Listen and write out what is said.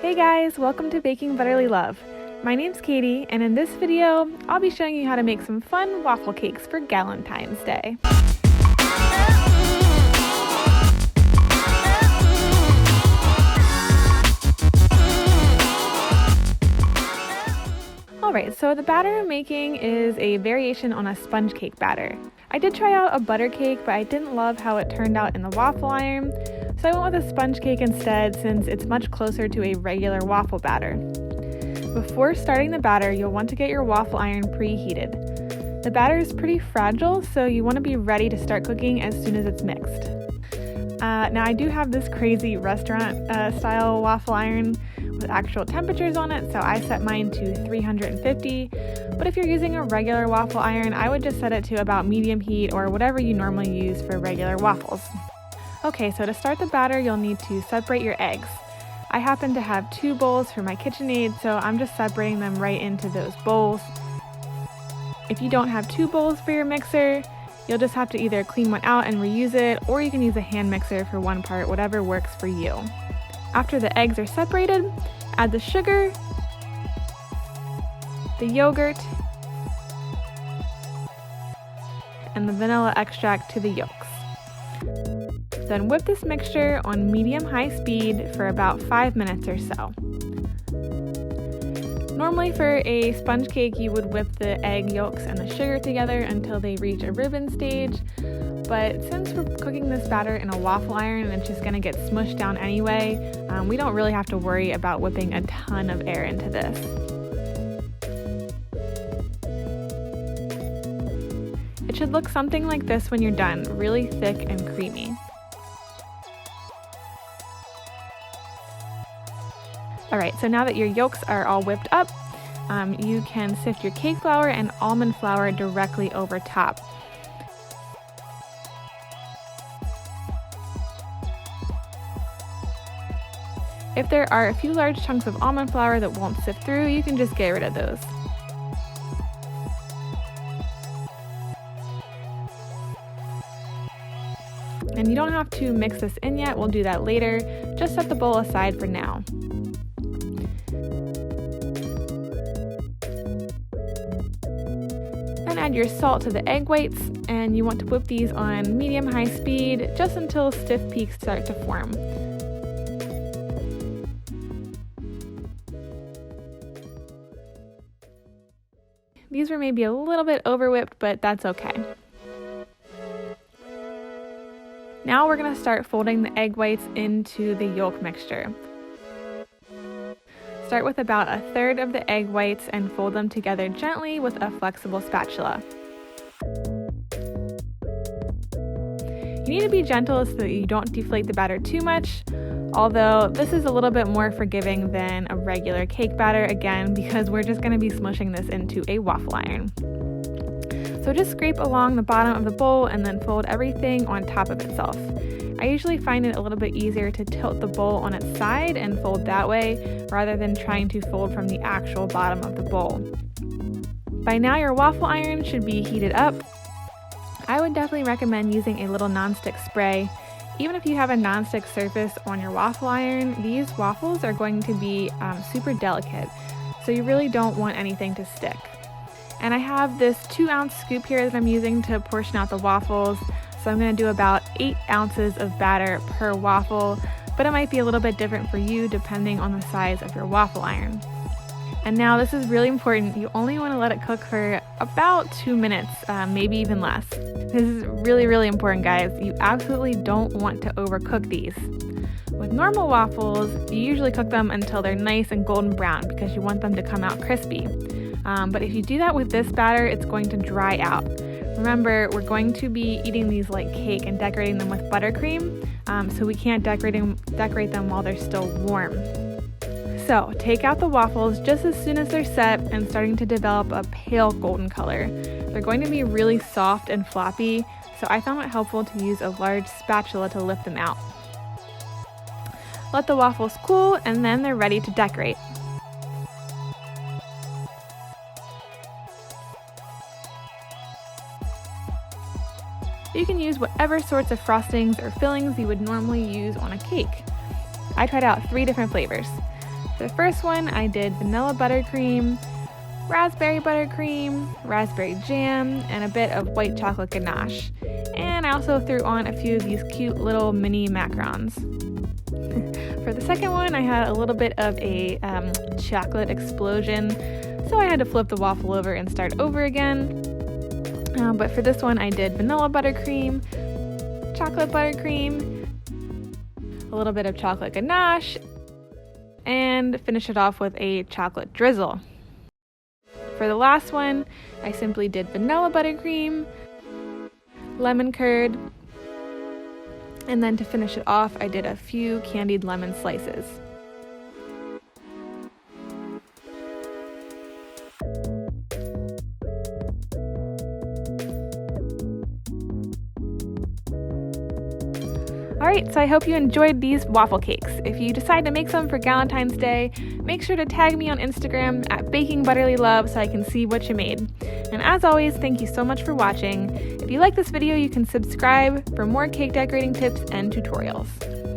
Hey guys, welcome to Baking Butterly Love. My name's Katie, and in this video, I'll be showing you how to make some fun waffle cakes for Galentine's Day. Alright, so the batter I'm making is a variation on a sponge cake batter. I did try out a butter cake, but I didn't love how it turned out in the waffle iron, so I went with a sponge cake instead since it's much closer to a regular waffle batter. Before starting the batter, you'll want to get your waffle iron preheated. The batter is pretty fragile, so you want to be ready to start cooking as soon as it's mixed. Now I do have this crazy restaurant style waffle iron with actual temperatures on it, so I set mine to 350, but if you're using a regular waffle iron, I would just set it to about medium heat or whatever you normally use for regular waffles. Okay, so to start the batter, you'll need to separate your eggs. I happen to have 2 bowls for my KitchenAid, so I'm just separating them right into those bowls. If you don't have 2 bowls for your mixer, you'll just have to either clean one out and reuse it, or you can use a hand mixer for one part, whatever works for you. After the eggs are separated, add the sugar, the yogurt, and the vanilla extract to the yolks. Then whip this mixture on medium-high speed for about 5 minutes or so. Normally for a sponge cake, you would whip the egg yolks and the sugar together until they reach a ribbon stage, but since we're cooking this batter in a waffle iron and it's just going to get smushed down anyway, we don't really have to worry about whipping a ton of air into this. It should look something like this when you're done, really thick and creamy. Alright, so now that your yolks are all whipped up, you can sift your cake flour and almond flour directly over top. If there are a few large chunks of almond flour that won't sift through, you can just get rid of those. And you don't have to mix this in yet, we'll do that later. Just set the bowl aside for now. Then add your salt to the egg whites, and you want to whip these on medium-high speed just until stiff peaks start to form. These were maybe a little bit over whipped, but that's okay. Now we're going to start folding the egg whites into the yolk mixture. Start with about 1/3 of the egg whites and fold them together gently with a flexible spatula. You need to be gentle so that you don't deflate the batter too much, although this is a little bit more forgiving than a regular cake batter, again, because we're just going to be smushing this into a waffle iron. So just scrape along the bottom of the bowl and then fold everything on top of itself. I usually find it a little bit easier to tilt the bowl on its side and fold that way rather than trying to fold from the actual bottom of the bowl. By now your waffle iron should be heated up. I would definitely recommend using a little nonstick spray. Even if you have a nonstick surface on your waffle iron, these waffles are going to be super delicate, so you really don't want anything to stick. And I have this 2-ounce scoop here that I'm using to portion out the waffles, so I'm going to do about 8 ounces of batter per waffle, but it might be a little bit different for you depending on the size of your waffle iron. And now this is really important, you only want to let it cook for about 2 minutes, maybe even less. This is really important, guys. You absolutely don't want to overcook these. With normal waffles, you usually cook them until they're nice and golden brown because you want them to come out crispy. But if you do that with this batter, it's going to dry out. Remember, we're going to be eating these like cake and decorating them with buttercream, so we can't decorate them while they're still warm. So take out the waffles just as soon as they're set and starting to develop a pale golden color. They're going to be really soft and floppy, so I found it helpful to use a large spatula to lift them out. Let the waffles cool and then they're ready to decorate. You can use whatever sorts of frostings or fillings you would normally use on a cake. I tried out 3 different flavors. For the first one, I did vanilla buttercream, raspberry buttercream, raspberry jam, and a bit of white chocolate ganache. And I also threw on a few of these cute little mini macarons. For the second one, I had a little bit of a chocolate explosion, so I had to flip the waffle over and start over again. But for this one, I did vanilla buttercream, chocolate buttercream, a little bit of chocolate ganache, and finish it off with a chocolate drizzle. For the last one, I simply did vanilla buttercream, lemon curd, and then to finish it off, I did a few candied lemon slices. Alright, so I hope you enjoyed these waffle cakes. If you decide to make some for Galentine's Day, make sure to tag me on Instagram at bakingButterlyLove so I can see what you made. And as always, thank you so much for watching. If you like this video, you can subscribe for more cake decorating tips and tutorials.